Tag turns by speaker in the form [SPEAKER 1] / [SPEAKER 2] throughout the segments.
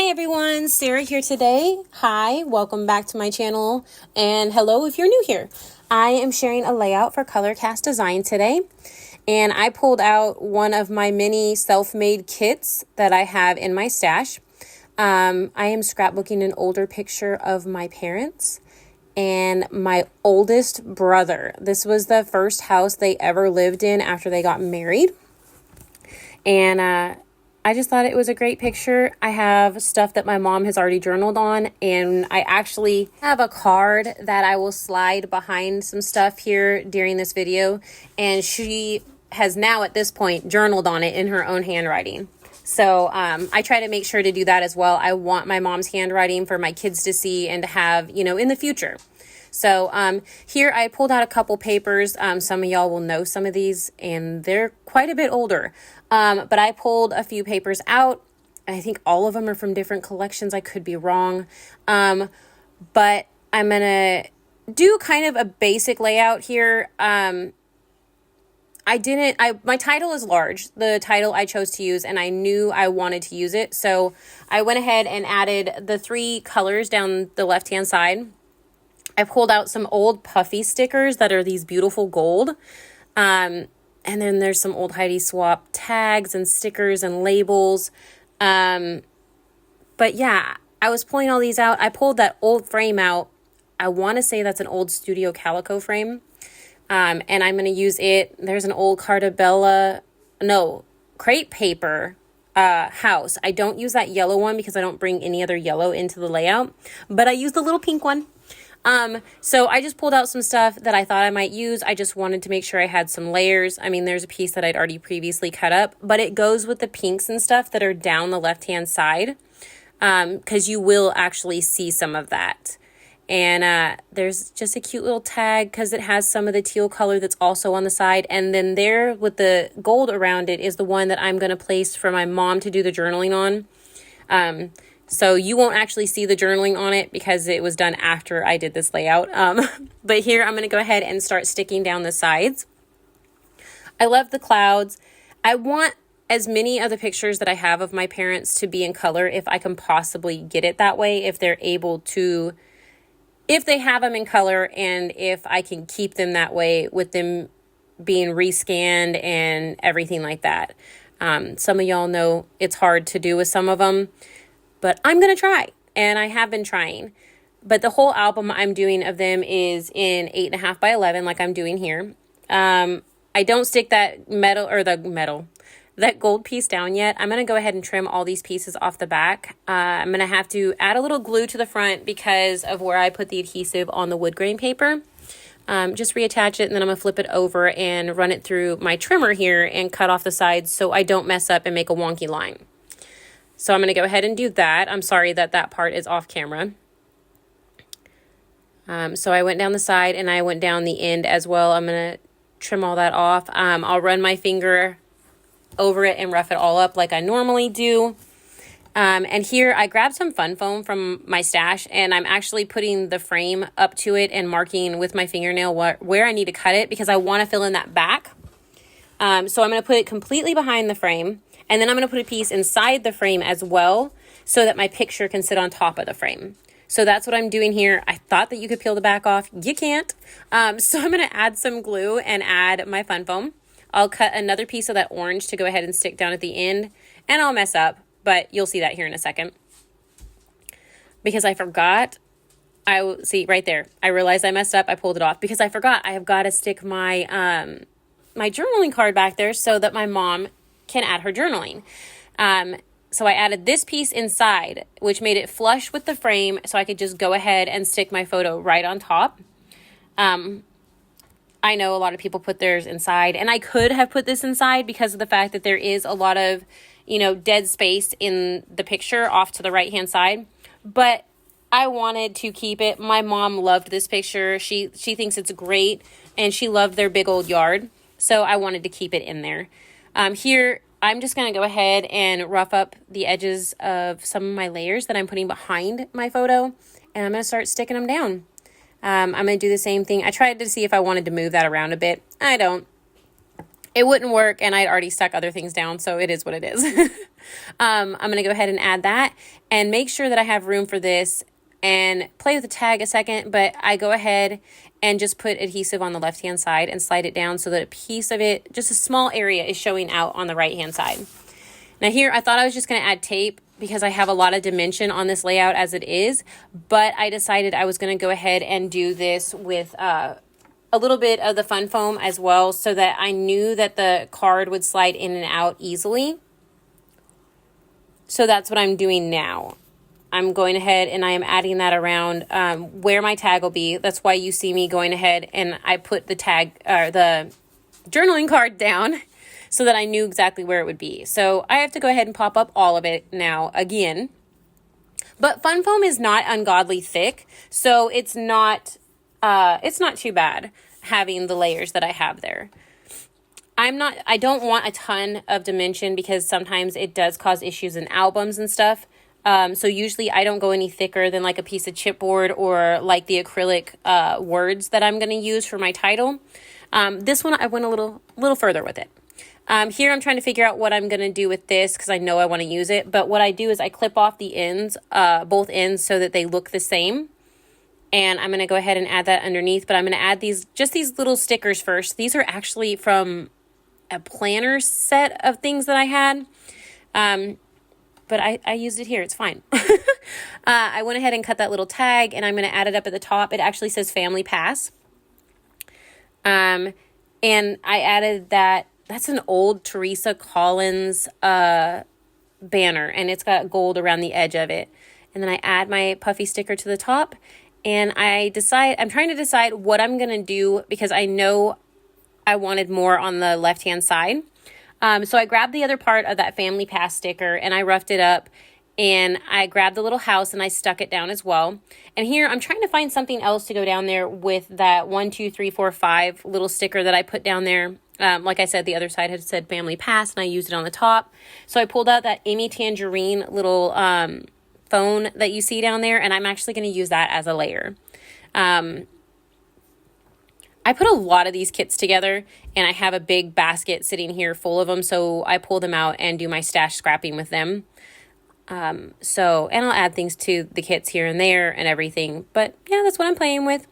[SPEAKER 1] Hi everyone, Sarah here today. Hi, welcome back to my channel, and hello if you're new here. I am sharing a layout for Color Cast Design today, and I pulled out one of my mini self-made kits that I have in my stash. I am scrapbooking an older picture of my parents and my oldest brother. This was the first house they ever lived in after they got married, and I just thought it was a great picture. I have stuff that my mom has already journaled on, and I actually have a card that I will slide behind some stuff here during this video, and she has now at this point journaled on it in her own handwriting. So I try to make sure to do that as well. I want my mom's handwriting for my kids to see and to have, in the future. So here I pulled out a couple papers. Some of y'all will know some of these, and they're quite a bit older. But I pulled a few papers out. I think all of them are from different collections. I could be wrong. But I'm going to do kind of a basic layout here. My title is large, the title I chose to use, and I knew I wanted to use it. So I went ahead and added the 3 colors down the left-hand side. I pulled out some old puffy stickers that are these beautiful gold. And then there's some old Heidi Swap tags and stickers and labels. But yeah, I was pulling all these out. I pulled that old frame out. I want to say that's an old Studio Calico frame. And I'm going to use it. There's an old crepe paper house. I don't use that yellow one because I don't bring any other yellow into the layout. But I use the little pink one. So I just pulled out some stuff that I thought I might use. I just wanted to make sure I had some layers. I mean, there's a piece that I'd already previously cut up, but it goes with the pinks and stuff that are down the left-hand side. Cause you will actually see some of that. And, there's just a cute little tag cause it has some of the teal color that's also on the side. And then there with the gold around it is the one that I'm going to place for my mom to do the journaling on. So you won't actually see the journaling on it because it was done after I did this layout. But here I'm going to go ahead and start sticking down the sides. I love the clouds. I want as many of the pictures that I have of my parents to be in color if I can possibly get it that way, if they're able to, if they have them in color and if I can keep them that way with them being rescanned and everything like that. Some of y'all know it's hard to do with some of them. But I'm going to try, and I have been trying. But the whole album I'm doing of them is in 8.5 by 11, like I'm doing here. I don't stick that that gold piece down yet. I'm going to go ahead and trim all these pieces off the back. I'm going to have to add a little glue to the front because of where I put the adhesive on the wood grain paper. Just reattach it, and then I'm going to flip it over and run it through my trimmer here and cut off the sides so I don't mess up and make a wonky line. So I'm going to go ahead and do that. I'm sorry that part is off camera. So I went down the side and I went down the end as well. I'm going to trim all that off. I'll run my finger over it and rough it all up like I normally do. And here I grabbed some fun foam from my stash, and I'm actually putting the frame up to it and marking with my fingernail where I need to cut it because I want to fill in that back. So I'm going to put it completely behind the frame. And then I'm going to put a piece inside the frame as well so that my picture can sit on top of the frame. So that's what I'm doing here. I thought that you could peel the back off. You can't. So I'm going to add some glue and add my fun foam. I'll cut another piece of that orange to go ahead and stick down at the end. And I'll mess up, but you'll see that here in a second. Because I forgot. See right there. I realized I messed up. I pulled it off because I forgot. I have got to stick my my journaling card back there so that my mom can add her journaling. So I added this piece inside, which made it flush with the frame so I could just go ahead and stick my photo right on top. I know a lot of people put theirs inside, and I could have put this inside because of the fact that there is a lot of, dead space in the picture off to the right-hand side, but I wanted to keep it. My mom loved this picture. She thinks it's great, and she loved their big old yard, so I wanted to keep it in there. Here, I'm just going to go ahead and rough up the edges of some of my layers that I'm putting behind my photo, and I'm going to start sticking them down. I'm going to do the same thing. I tried to see if I wanted to move that around a bit. I don't. It wouldn't work, and I'd already stuck other things down, so it is what it is. I'm going to go ahead and add that and make sure that I have room for this and play with the tag a second, but I go ahead and just put adhesive on the left-hand side and slide it down so that a piece of it, just a small area, is showing out on the right-hand side. Now here, I thought I was just going to add tape because I have a lot of dimension on this layout as it is, but I decided I was going to go ahead and do this with a little bit of the fun foam as well so that I knew that the card would slide in and out easily. So that's what I'm doing now. I'm going ahead and I am adding that around where my tag will be. That's why you see me going ahead and I put the tag or the journaling card down so that I knew exactly where it would be. So I have to go ahead and pop up all of it now again. But fun foam is not ungodly thick, so it's not too bad having the layers that I have there. I don't want a ton of dimension because sometimes it does cause issues in albums and stuff. So usually I don't go any thicker than like a piece of chipboard or like the acrylic words that I'm going to use for my title. This one I went a little further with it. Here I'm trying to figure out what I'm going to do with this because I know I want to use it. But what I do is I clip off the ends, both ends, so that they look the same. And I'm going to go ahead and add that underneath. But I'm going to add these little stickers first. These are actually from a planner set of things that I had. But I used it here. It's fine. I went ahead and cut that little tag, and I'm going to add it up at the top. It actually says Family Pass. And I added that. That's an old Teresa Collins banner, and it's got gold around the edge of it. And then I add my puffy sticker to the top, and I'm trying to decide what I'm going to do because I know I wanted more on the left-hand side. So I grabbed the other part of that Family Pass sticker and I roughed it up, and I grabbed the little house and I stuck it down as well. And here I'm trying to find something else to go down there with that 1, 2, 3, 4, 5 little sticker that I put down there. Like I said, the other side had said Family Pass and I used it on the top. So I pulled out that Amy Tangerine little phone that you see down there, and I'm actually going to use that as a layer. I put a lot of these kits together, and I have a big basket sitting here full of them, so I pull them out and do my stash scrapping with them. And I'll add things to the kits here and there and everything, but yeah, that's what I'm playing with.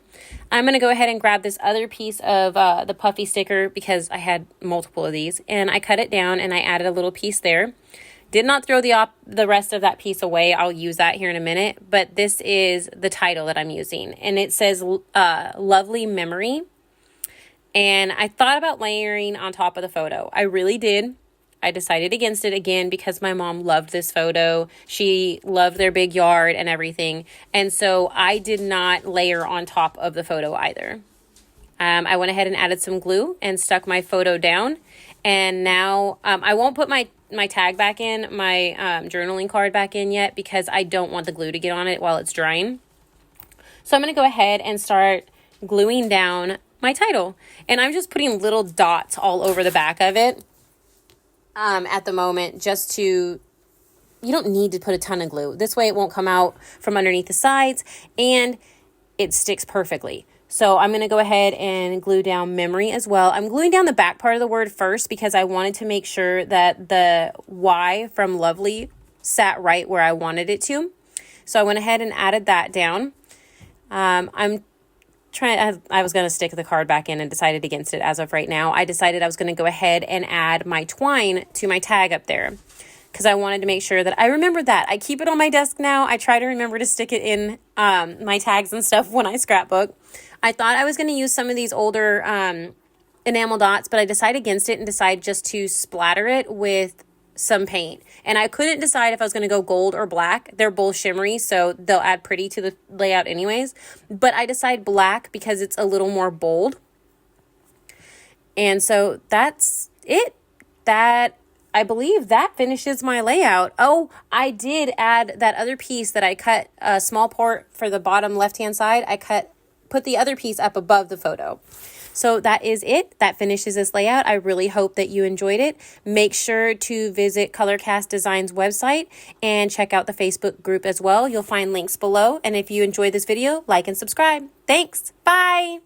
[SPEAKER 1] I'm going to go ahead and grab this other piece of the puffy sticker because I had multiple of these, and I cut it down and I added a little piece there. Did not throw the rest of that piece away. I'll use that here in a minute, but this is the title that I'm using, and it says Lovely Memory. And I thought about layering on top of the photo. I really did. I decided against it again because my mom loved this photo. She loved their big yard and everything. And so I did not layer on top of the photo either. I went ahead and added some glue and stuck my photo down. And now I won't put my tag back in, my journaling card back in yet because I don't want the glue to get on it while it's drying. So I'm going to go ahead and start gluing down my title, and I'm just putting little dots all over the back of it at the moment, just you don't need to put a ton of glue. This way it won't come out from underneath the sides and it sticks perfectly. So I'm going to go ahead and glue down memory as well. I'm gluing down the back part of the word first because I wanted to make sure that the Y from lovely sat right where I wanted it to. So I went ahead and added that down. I was going to stick the card back in and decided against it as of right now. I decided I was going to go ahead and add my twine to my tag up there because I wanted to make sure that I remembered that. I keep it on my desk now. I try to remember to stick it in my tags and stuff when I scrapbook. I thought I was going to use some of these older enamel dots, but I decided against it and decided just to splatter it with some paint. And I couldn't decide if I was going to go gold or black. They're both shimmery, so they'll add pretty to the layout anyways. But I decided black because it's a little more bold. And so that's it. I believe that finishes my layout. Oh, I did add that other piece that I cut a small part for the bottom left-hand side. Put the other piece up above the photo. So that is it. That finishes this layout. I really hope that you enjoyed it. Make sure to visit Colorcast Design's website and check out the Facebook group as well. You'll find links below. And if you enjoyed this video, like and subscribe. Thanks. Bye.